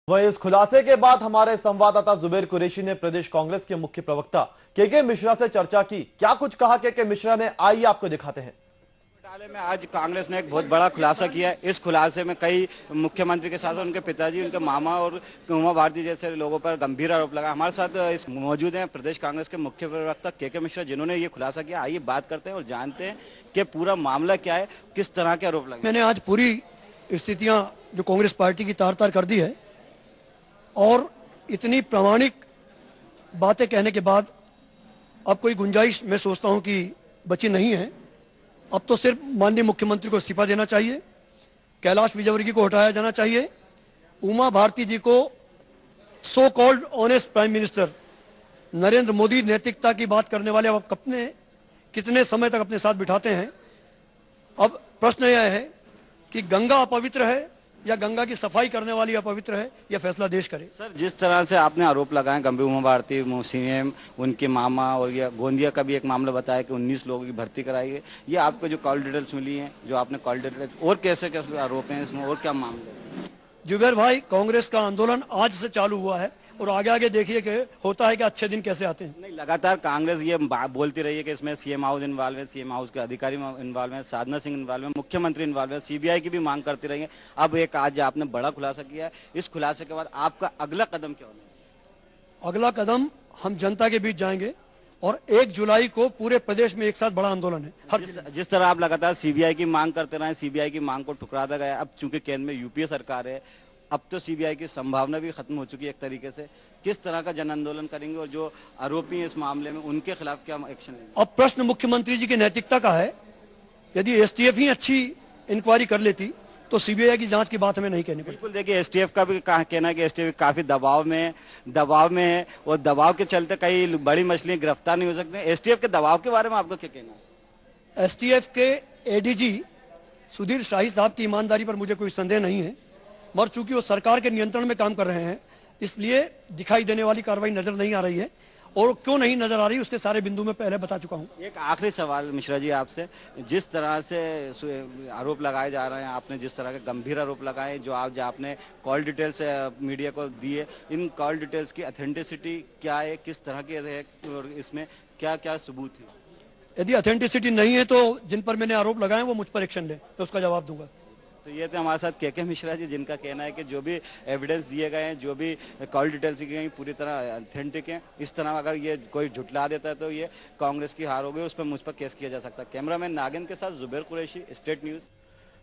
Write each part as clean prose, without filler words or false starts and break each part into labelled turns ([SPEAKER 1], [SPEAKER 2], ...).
[SPEAKER 1] वहीं इस खुलासे के बाद हमारे संवाददाता जुबेर कुरैशी ने प्रदेश कांग्रेस के मुख्य प्रवक्ता के मिश्रा से चर्चा की। क्या कुछ कहा के मिश्रा ने, आइए आपको दिखाते हैं।
[SPEAKER 2] घोटाले में आज कांग्रेस ने एक बहुत बड़ा खुलासा किया है। इस खुलासे में कई मुख्यमंत्री के साथ उनके पिताजी, उनके मामा और उमा भारती जैसे लोगों पर गंभीर आरोप लगा। हमारे साथ इस मौजूद हैं प्रदेश कांग्रेस के मुख्य प्रवक्ता के मिश्रा, जिन्होंने ये खुलासा किया। आइए बात करते हैं और जानते हैं कि पूरा मामला क्या है, किस तरह के आरोप लगे।
[SPEAKER 3] मैंने आज पूरी स्थितियां जो कांग्रेस पार्टी की तार तार कर दी है और इतनी प्रामाणिक बातें कहने के बाद अब कोई गुंजाइश मैं सोचता हूं कि बची नहीं है। अब तो सिर्फ माननीय मुख्यमंत्री को इस्तीफा देना चाहिए, कैलाश विजयवर्गीय को हटाया जाना चाहिए, उमा भारती जी को so called honest prime minister Narendra Modi नैतिकता की बात करने वाले अब अपने कितने समय तक अपने साथ बिठाते हैं। अब प्रश्न यह है कि गंगा अपवित्र है या गंगा की सफाई करने वाली अपवित्र है, यह फैसला देश करे।
[SPEAKER 2] सर, जिस तरह से आपने आरोप लगाए गंभीर उमा भारती, सीएम, उनके मामा और ये गोंदिया का भी एक मामला बताया कि 19 लोगों की भर्ती कराई है, ये आपको जो कॉल डिटेल्स मिली हैं, जो आपने कॉल डिटेल्स, और कैसे कैसे आरोप हैं इसमें और क्या मामले हैं?
[SPEAKER 3] जुबेर भाई, कांग्रेस का आंदोलन आज से चालू हुआ है और आगे आगे देखिए कि होता है कि अच्छे दिन कैसे आते हैं।
[SPEAKER 2] नहीं, लगातार कांग्रेस ये बोलती रही है कि इसमें सीएम हाउस इन्वॉल्व है, सीएम हाउस के अधिकारी इन्वॉल्व है, साधना सिंह इन्वॉल्व है, मुख्यमंत्री इन्वॉल्व है, सीबीआई की भी मांग करती रही है। अब एक आज आपने बड़ा खुलासा किया है। इस खुलासे के बाद आपका अगला कदम क्या होना है?
[SPEAKER 3] अगला कदम हम जनता के बीच जाएंगे और 1 जुलाई को पूरे प्रदेश में एक साथ बड़ा आंदोलन है।
[SPEAKER 2] जिस तरह आप लगातार सीबीआई की मांग करते रहे, सीबीआई की मांग को ठुकराया गया। अब चूंकि केंद्र में यूपीए सरकार है, अब तो सीबीआई की संभावना भी खत्म हो चुकी है एक तरीके से। किस तरह का जन आंदोलन करेंगे और जो आरोपी हैं इस मामले में उनके खिलाफ क्या एक्शन लेंगे?
[SPEAKER 3] अब प्रश्न मुख्यमंत्री जी की नैतिकता का है। यदि एसटीएफ ही अच्छी इंक्वायरी कर लेती तो सीबीआई की जांच की बात हमें नहीं कहनी पड़ती।
[SPEAKER 2] बिल्कुल, देखिए एसटीएफ का भी कहना है कि एसटीएफ काफी दबाव में है और दबाव के चलते कई बड़ी मछलियां गिरफ्तार नहीं हो सकती। एसटीएफ के दबाव के बारे में आपका क्या कहना है?
[SPEAKER 3] एसटीएफ के एडीजी सुधीर शाही साहब की ईमानदारी पर मुझे कोई संदेह नहीं है, मगर चूंकि वो सरकार के नियंत्रण में काम कर रहे हैं इसलिए दिखाई देने वाली कार्रवाई नजर नहीं आ रही है। और क्यों नहीं नजर आ रही उसके सारे बिंदु में पहले बता चुका हूं।
[SPEAKER 2] एक आखिरी सवाल मिश्रा जी आपसे, जिस तरह से आरोप लगाए जा रहे हैं, आपने जिस तरह के गंभीर आरोप लगाए, जो आपने कॉल डिटेल्स मीडिया को दिए, इन कॉल डिटेल्स की ऑथेंटिसिटी क्या है, किस तरह की है और इसमें क्या क्या सबूत है?
[SPEAKER 3] यदि ऑथेंटिसिटी नहीं है तो जिन पर मैंने आरोप लगाए वो मुझ पर एक्शन ले, तो उसका जवाब दूंगा।
[SPEAKER 2] तो ये थे हमारे साथ के मिश्रा जी, जिनका कहना है कि जो भी एविडेंस दिए गए हैं, जो भी कॉल डिटेल्स दी गई पूरी तरह ऑथेंटिक हैं। इस तरह अगर ये कोई झुटला देता है तो ये कांग्रेस की हार होगी, उस पर मुझ पर केस किया जा सकता है। कैमरामैन नागिन के साथ जुबेर कुरैशी, स्टेट न्यूज।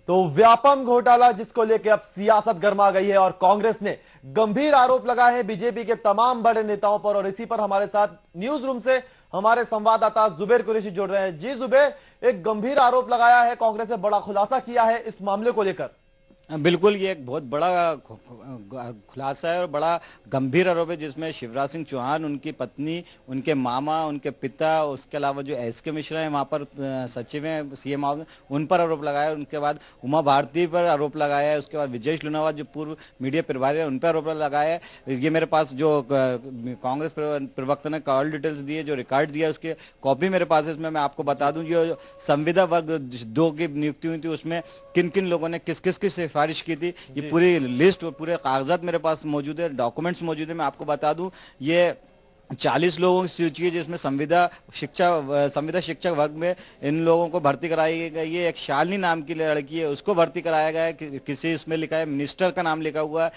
[SPEAKER 1] तो व्यापम घोटाला जिसको लेकर अब सियासत गर्मा गई है और कांग्रेस ने गंभीर आरोप लगाए हैं बीजेपी के तमाम बड़े नेताओं पर, और इसी पर हमारे साथ न्यूज रूम से हमारे संवाददाता जुबेर कुरैशी जुड़ रहे हैं। जी जुबेर, एक गंभीर आरोप लगाया है कांग्रेस ने, बड़ा खुलासा किया है इस मामले को लेकर।
[SPEAKER 2] बिल्कुल, ये एक बहुत बड़ा खुलासा है और बड़ा गंभीर आरोप है, जिसमें शिवराज सिंह चौहान, उनकी पत्नी, उनके मामा, उनके पिता, उसके अलावा जो के मिश्रा हैं वहाँ पर सचिव हैं सीएम हाउस, उन पर आरोप लगाया है। उनके बाद उमा भारती पर आरोप लगाया है। उसके बाद विजेश लुनावत जो पूर्व मीडिया प्रभारी है उन पर आरोप लगाया है। ये मेरे पास जो कांग्रेस प्रवक्ता ने कॉल डिटेल्स दिए, जो रिकॉर्ड दिया, उसकी कॉपी मेरे पास है। इसमें मैं आपको बता दूं, जो संविदा वर्ग 2 की नियुक्ति हुई थी उसमें किन किन लोगों ने किस किस की सिफारिश की थी, ये पूरी लिस्ट और पूरे कागजात मेरे पास मौजूद है, डॉक्यूमेंट्स मौजूद है। मैं आपको बता दूं, ये 40 लोगों की सूची है, जिसमें संविदा शिक्षक वर्ग में इन लोगों को भर्ती कराई गई है। एक शालिनी नाम की लड़की है, उसको भर्ती कराया गया है। किसी इसमें लिखा है मिनिस्टर का नाम लिखा हुआ है।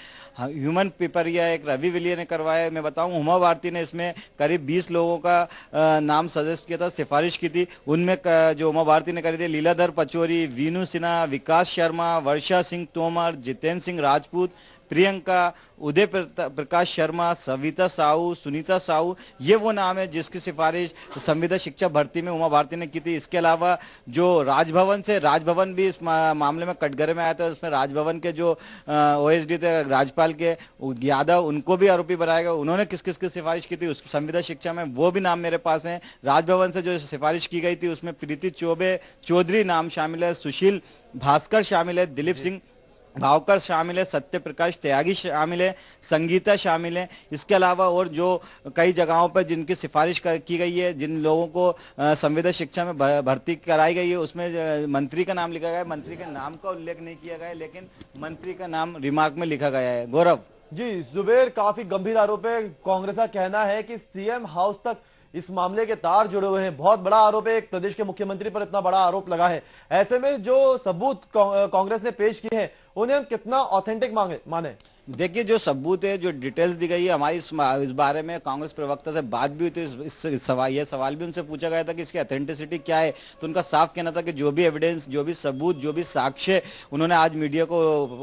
[SPEAKER 2] ह्यूमन पिपरिया एक रवि विलियर ने करवाया। मैं बताऊं, उमा भारती ने इसमें करीब 20 लोगों का नाम सजेस्ट किया था, सिफारिश की थी। उनमें जो उमा भारती ने करी थी, लीलाधर पचौरी, वीनू सिन्हा, विकास शर्मा, वर्षा सिंह तोमर, जितेंद्र सिंह राजपूत, प्रियंका, उदय प्रकाश शर्मा, सविता साहू, सुनीता साहू, ये वो नाम है जिसकी सिफारिश संविदा शिक्षा भर्ती में उमा भारती ने की थी। इसके अलावा जो राजभवन भी इस मामले में कटघरे में आया था, उसमें राजभवन के जो ओएसडी थे राज्यपाल के यादव, उनको भी आरोपी बनाया गया। उन्होंने किस किस की सिफारिश की थी उस संविदा शिक्षा में, वो भी नाम मेरे पास है। राजभवन से जो सिफारिश की गई थी उसमें प्रीति चौधरी नाम शामिल है, सुशील भास्कर शामिल है, दिलीप सिंह भावकर शामिल है, सत्य प्रकाश त्यागी शामिल है, संगीता शामिल है। इसके अलावा और जो कई जगहों पर जिनकी सिफारिश की गई है, जिन लोगों को संविदा शिक्षा में भर्ती कराई गई है, उसमें मंत्री का नाम लिखा गया है। मंत्री के नाम का उल्लेख नहीं किया गया है, लेकिन मंत्री का नाम रिमार्क में लिखा गया है। गौरव।
[SPEAKER 1] जी जुबेर, काफी गंभीर आरोप है। कांग्रेस का कहना है कि सीएम हाउस तक इस मामले के तार जुड़े हुए हैं। बहुत बड़ा आरोप है, एक प्रदेश के मुख्यमंत्री पर इतना बड़ा आरोप लगा है। ऐसे में जो सबूत कांग्रेस ने पेश किए हैं उन्हें हम कितना ऑथेंटिक माने?
[SPEAKER 2] देखिए, जो सबूत है, जो डिटेल्स दी गई है, हमारी इस बारे में कांग्रेस प्रवक्ता से बात भी हुई थी। इस सवाल भी उनसे पूछा गया था कि इसकी ऑथेंटिसिटी क्या है, तो उनका साफ कहना था कि जो भी एविडेंस, जो भी सबूत, जो भी साक्ष्य उन्होंने आज मीडिया को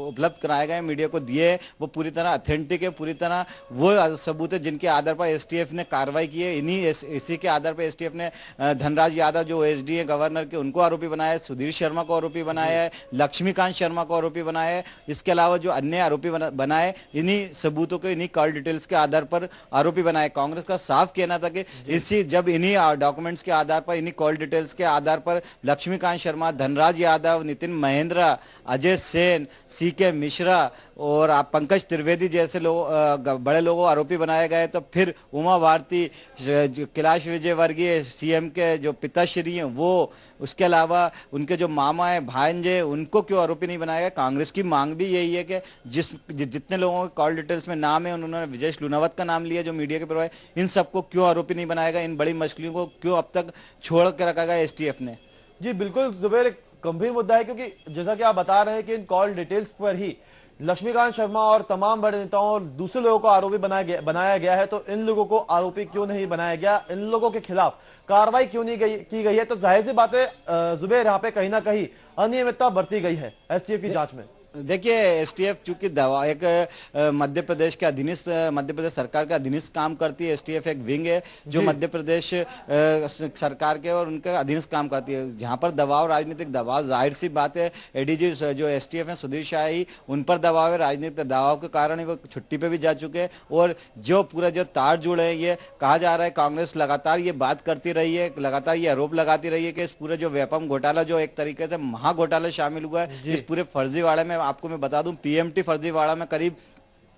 [SPEAKER 2] उपलब्ध कराए गए, मीडिया को दिए, वो पूरी तरह ऑथेंटिक है, पूरी तरह वो सबूत है जिनके आधार पर एसटीएफ ने कार्रवाई की है। इसी के आधार पर एसटीएफ ने धनराज यादव, जो एसडी है गवर्नर के, उनको आरोपी बनाया है, सुधीर शर्मा को आरोपी बनाया है, लक्ष्मीकांत शर्मा को आरोपी बनाया है। इसके अलावा जो अन्य आरोपी बनाए, इन्हीं सबूतों के, इन्हीं कॉल डिटेल्स के आधार पर आरोपी बनाए। कांग्रेस का साफ कहना था कि जब इन्हीं डॉक्यूमेंट्स के आधार पर, इन्हीं कॉल डिटेल्स के आधार पर लक्ष्मीकांत शर्मा, धनराज यादव, नितिन महेंद्र, अजय सेन, सीके मिश्रा और पंकज त्रिवेदी जैसे बड़े लोगों को आरोपी बनाए गए, तो फिर उमा भारती, कैलाश विजयवर्गीय, सीएम के जो पिताश्री हैं वो, उसके अलावा उनके जो मामा है, भांजे, उनको क्यों आरोपी नहीं बनाया गया? कांग्रेस की मांग भी यही है कि जितने लोगों के कॉल डिटेल्स में नाम है, उन्होंने विजय लुनावत का नाम लिया जो मीडिया के प्रभाव, इन सबको क्यों आरोपी नहीं बनाया गया? इन बड़ी मछलियों को क्यों अब तक छोड़ कर रखा गया एसटीएफ ने?
[SPEAKER 1] जी बिल्कुल जुबेर, एक गंभीर मुद्दा है, क्योंकि जैसा कि आप बता रहे हैं कि इन कॉल डिटेल्स पर ही लक्ष्मीकांत शर्मा और तमाम बड़े नेताओं और दूसरे लोगों को आरोपी बनाया गया है। तो इन लोगों को आरोपी क्यों नहीं बनाया गया? इन लोगों के खिलाफ कार्रवाई क्यों नहीं की गई है? तो जाहिर सी बात है जुबेर, यहाँ पे कहीं ना कहीं अनियमितता बरती गई है एसटीएफ की जांच में।
[SPEAKER 2] देखिए, एसटीएफ चूंकि दवा एक मध्य प्रदेश के अधीनस्थ, मध्य प्रदेश सरकार का अधीनस्थ काम करती है। एसटीएफ एक विंग है जो मध्य प्रदेश सरकार के और उनके अधीनस्थ काम करती है। जहां पर दबाव, राजनीतिक दबाव, जाहिर सी बात है एडीजी जो एसटीएफ है सुधीर शाही, उन पर दबाव है। राजनीतिक दबाव के कारण ही वो छुट्टी पे भी जा चुके हैं। और जो पूरा जो तार जुड़े हैं, ये कहा जा रहा है, कांग्रेस लगातार ये बात करती रही है, लगातार ये आरोप लगाती रही है कि इस पूरे जो व्यापम घोटाला, जो एक तरीके से महाघोटाला शामिल हुआ है इस पूरे फर्जीवाड़े में। आपको मैं बता दूं, पीएमटी फर्जीवाड़ा में करीब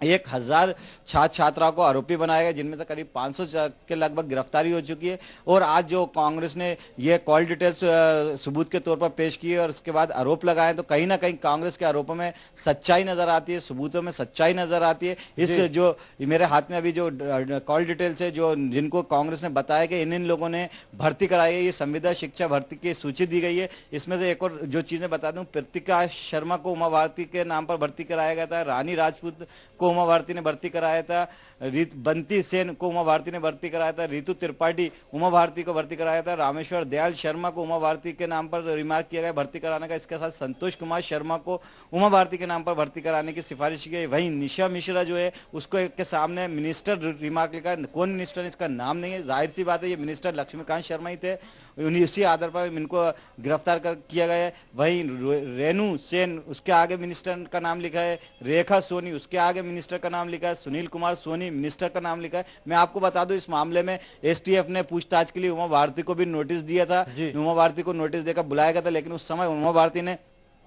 [SPEAKER 2] 1000 छात्र छात्राओं को आरोपी बनाया गया, जिनमें से करीब 500 के लगभग गिरफ्तारी हो चुकी है। और आज जो कांग्रेस ने ये कॉल डिटेल्स सबूत के तौर पर पेश किए और उसके बाद आरोप लगाए, तो कहीं ना कहीं कांग्रेस के आरोपों में सच्चाई नजर आती है, सबूतों में सच्चाई नजर आती है। इस जो मेरे हाथ में अभी जो कॉल डिटेल्स है, जो जिनको कांग्रेस ने बताया कि इन लोगों ने भर्ती कराई है, ये संविदा शिक्षा भर्ती की सूची दी गई है। इसमें से एक और जो चीजें बता दूं, प्रतिका शर्मा को उमा भारती के नाम पर भर्ती कराया गया था, रानी राजपूत को उमा भारती ने भर्ती कराया था, बंती सेन को उमा भारती ने भर्ती कराया था, रितु त्रिपाठी उमा भारती को भर्ती कराया था, रामेश्वर दयाल शर्मा को उमा भारती के नाम पर रिमार्क किया गया भर्ती कराने का। इसके साथ संतोष कुमार शर्मा को उमा भारती के नाम पर भर्ती कराने की सिफारिश की गई। वहीं निशा मिश्रा जो है उसको के सामने मिनिस्टर रिमार्क लिखा है। कौन मिनिस्टर, इसका नाम नहीं है। जाहिर सी बात है ये मिनिस्टर लक्ष्मीकांत शर्मा ही थे, उसी आधार पर इनको गिरफ्तार किया गया है। वहीं रेणु सेन, उसके आगे मिनिस्टर का नाम लिखा है, रेखा सोनी उसके आगे मिनिस्टर का नाम लिखा है, सुनील कुमार सोनी मिनिस्टर का नाम लिखा है। मैं आपको बता दूं, इस मामले में एसटीएफ ने पूछताछ के लिए उमा भारती को भी नोटिस दिया था। उमा भारती को नोटिस देकर बुलाया गया था, लेकिन उस समय उमा भारती ने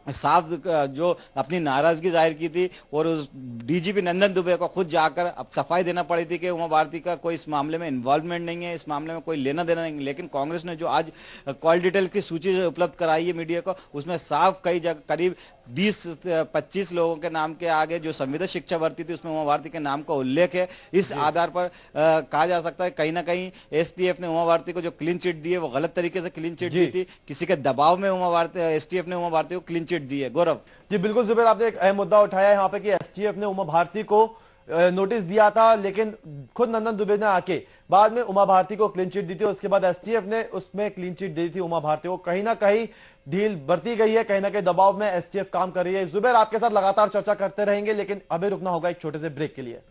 [SPEAKER 2] साफ जो अपनी नाराजगी जाहिर की थी और उस डीजीपी नंदन दुबे को खुद जाकर अब सफाई देना पड़ी थी कि उमा भारती का कोई इस मामले में इन्वॉल्वमेंट नहीं है, इस मामले में कोई लेना देना नहीं है। लेकिन कांग्रेस ने जो आज कॉल डिटेल की सूची उपलब्ध कराई है मीडिया को, उसमें साफ कई जगह करीब 20-25 लोगों के नाम के आगे जो संविदा शिक्षा भर्ती थी उसमें उमा भारती के नाम का उल्लेख है। इस आधार पर कहा जा सकता है कहीं ना कहीं एसटीएफ ने उमा भारती को जो क्लीन चिट दी है वो गलत तरीके से क्लीन चिट दी थी। किसी के दबाव में एसटीएफ ने उमा भारती को क्लीन चिट दी है। गौरव
[SPEAKER 1] जी बिल्कुल जुबेर, आपने एक अहम मुद्दा उठाया यहाँ पे कि एसटीएफ ने उमा भारती को नोटिस दिया था, लेकिन खुद नंदन दुबे ने आके बाद में उमा भारती को क्लीन चिट दी थी। उसके बाद एसटीएफ ने उसमें क्लीन चिट दी थी उमा भारती को। कहीं ना कहीं ढील बरती गई है, कहीं ना कहीं दबाव में एसटीएफ काम कर रही है। जुबेर, आपके साथ लगातार चर्चा करते रहेंगे, लेकिन अभी रुकना होगा एक छोटे से ब्रेक के लिए।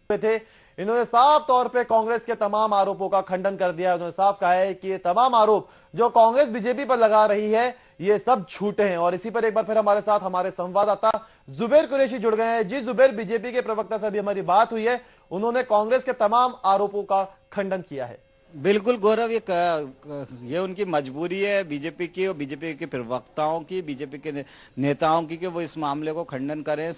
[SPEAKER 1] थे इन्होंने साफ तौर पे कांग्रेस के तमाम आरोपों का खंडन कर दिया है। उन्होंने साफ कहा है कि ये तमाम आरोप जो कांग्रेस बीजेपी पर लगा रही है ये सब झूठे हैं। और इसी पर एक बार फिर हमारे साथ हमारे संवाददाता जुबेर कुरैशी जुड़ गए हैं। जी जुबेर, बीजेपी के प्रवक्ता से अभी हमारी बात हुई है, उन्होंने कांग्रेस के तमाम आरोपों का खंडन किया है।
[SPEAKER 2] बिल्कुल गौरव, ये उनकी मजबूरी है बीजेपी की और बीजेपी के प्रवक्ताओं की, बीजेपी के नेताओं की, कि वो इस मामले को खंडन करें,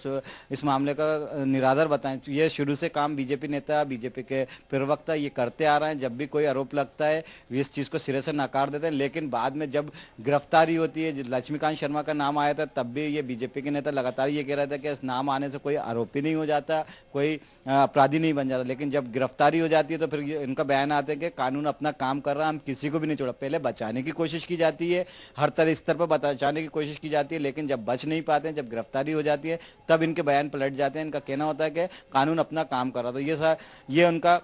[SPEAKER 2] इस मामले का निराधार बताएं। ये शुरू से काम बीजेपी नेता, बीजेपी के प्रवक्ता ये करते आ रहे हैं। जब भी कोई आरोप लगता है वे इस चीज़ को सिरे से नकार देते हैं, लेकिन बाद में जब गिरफ्तारी होती है, लक्ष्मीकांत शर्मा का नाम आया था, तब भी ये बीजेपी के नेता लगातार ये कह रहे थे कि इस नाम आने से कोई आरोपी नहीं हो जाता, कोई अपराधी नहीं बन जाता। लेकिन जब गिरफ्तारी हो जाती है तो फिर इनका बयान आता है कि कानून अपना काम कर रहा है, हम किसी को भी नहीं छोड़ा। पहले बचाने की कोशिश की जाती है, हर तरह स्तर पर बचाने की कोशिश की जाती है, लेकिन जब बच नहीं पाते हैं, जब गिरफ्तारी हो जाती है, तब इनके बयान पलट जाते हैं। इनका कहना होता है कि कानून अपना काम कर रहा था। ये उनका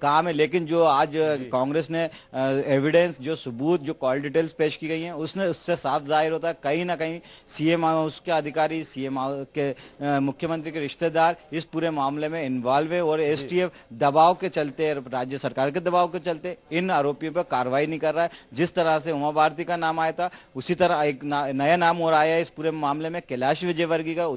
[SPEAKER 2] काम है। लेकिन जो आज कांग्रेस ने एविडेंस, जो सबूत, जो कॉल डिटेल्स पेश की गई हैं, उससे साफ जाहिर होता है कहीं ना कहीं सीएम हाउस के अधिकारी, सीएम के मुख्यमंत्री के रिश्तेदार इस पूरे मामले में इन्वॉल्व है और एसटीएफ दबाव के चलते, राज्य सरकार के दबाव के चलते इन आरोपियों पर कार्रवाई नहीं कर रहा है। जिस तरह से उमा भारती का नाम आया था, उसी तरह एक नया नाम और आया है इस पूरे मामले में, कैलाश विजयवर्गीय का।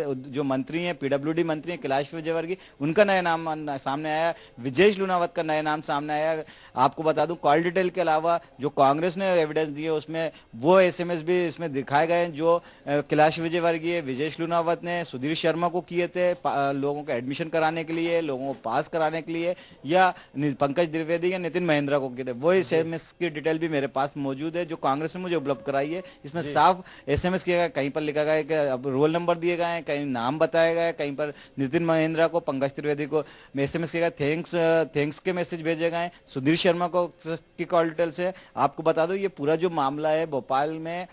[SPEAKER 2] जो मंत्री हैं, पीडब्ल्यूडी मंत्री हैं कैलाश विजयवर्गीय, उनका नया नाम सामने आया। विजय लूनावत का नया नाम सामने आया। आपको बता दूं, कॉल डिटेल के अलावा जो कांग्रेस ने एविडेंस दिए उसमें वो एसएमएस भी इसमें दिखाए गए जो कैलाश विजयवर्गीय, विजेश लूनावत ने सुधीर शर्मा को किए थे लोगों को एडमिशन कराने के लिए, लोगों को पास कराने के लिए, या पंकज द्विवेदी या नितिन महेंद्रा को किए थे। वो एसएमएस की डिटेल भी मेरे पास मौजूद है जो कांग्रेस ने मुझे उपलब्ध कराई है। इसमें साफ एसएमएस किया गया, कहीं पर लिखा गया कि अब रोल नंबर दिए गए हैं, कहीं नाम बताया गया है, कहीं पर नितिन महेंद्रा को, पंकज त्रिवेदी को एसएमएस किया गया, थैंक्स के मैसेज भेजे गए। सुधीर शर्मा को की कॉल डिटेल से आपको बता दो, ये पूरा जो मामला है भोपाल में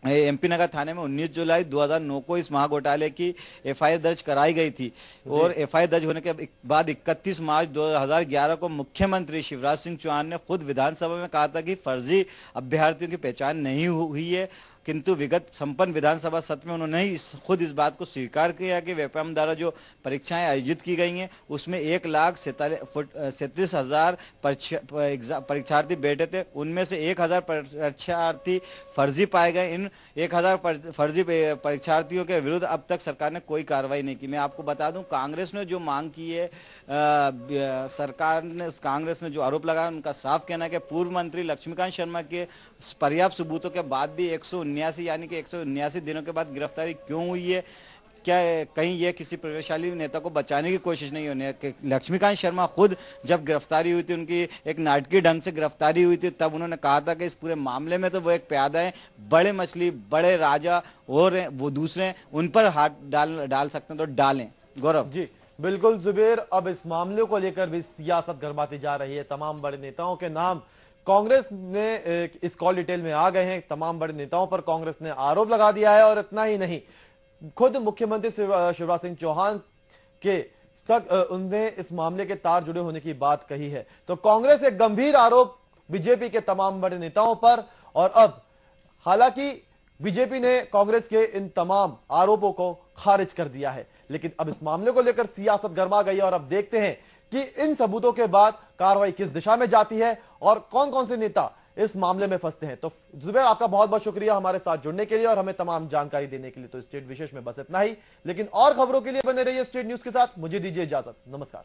[SPEAKER 2] एमपी नगर थाने में 19 जुलाई 2009 को इस महाघोटाले की एफआईआर दर्ज कराई गई थी और एफआईआर दर्ज होने के बाद 31 मार्च 2011 को मुख्यमंत्री शिवराज सिंह चौहान ने खुद विधानसभा में कहा था कि फर्जी अभ्यर्थियों की पहचान नहीं हुई है, किंतु विगत संपन्न विधानसभा सत्र में उन्होंने खुद इस बात को स्वीकार किया कि वेपम द्वारा जो परीक्षाएं आयोजित की गई हैं उसमें 1,37,000 परीक्षार्थी बैठे थे, उनमें से 1,000 परीक्षार्थी फर्जी पाए गए। इन 1,000 फर्जी परीक्षार्थियों के विरुद्ध अब तक सरकार ने कोई कार्रवाई नहीं की। मैं आपको बता दूं, कांग्रेस ने जो मांग की है, कांग्रेस ने जो आरोप लगाया, उनका साफ कहना है कि पूर्व मंत्री लक्ष्मीकांत शर्मा के पर्याप्त सबूतों के बाद भी 179 यानी कि 179 दिनों के बाद गिरफ्तारी क्यों हुई है? क्या कहीं ये किसी प्रभावशाली नेता को बचाने की कोशिश नहीं होनी है? लक्ष्मीकांत शर्मा खुद जब गिरफ्तारी हुई थी, उनकी एक नाटकीय ढंग से गिरफ्तारी हुई थी, तब उन्होंने कहा था कि इस पूरे मामले में तो वो एक प्यादा है, बड़े मछली बड़े राजा और वो दूसरे उन पर हाथ डाल सकते हैं तो डालें। गौरव
[SPEAKER 1] जी बिल्कुल जुबेर, अब इस मामले को लेकर भी सियासत गरमाती जा रही है। तमाम बड़े नेताओं के नाम कांग्रेस ने इस कॉल डिटेल में आ गए हैं। तमाम बड़े नेताओं पर कांग्रेस ने आरोप लगा दिया है और इतना ही नहीं, खुद मुख्यमंत्री शिवराज सिंह चौहान के तक उनने इस मामले के तार जुड़े होने की बात कही है। तो कांग्रेस एक गंभीर आरोप बीजेपी के तमाम बड़े नेताओं पर, और अब हालांकि बीजेपी ने कांग्रेस के इन तमाम आरोपों को खारिज कर दिया है, लेकिन अब इस मामले को लेकर सियासत गर्मा गई है और अब देखते हैं कि इन सबूतों के बाद कार्रवाई किस दिशा में जाती है और कौन कौन से नेता इस मामले में फंसते हैं। तो जुबैर, आपका बहुत बहुत शुक्रिया हमारे साथ जुड़ने के लिए और हमें तमाम जानकारी देने के लिए। तो स्टेट विशेष में बस इतना ही, लेकिन और खबरों के लिए बने रहिए स्टेट न्यूज के साथ। मुझे दीजिए इजाजत, नमस्कार।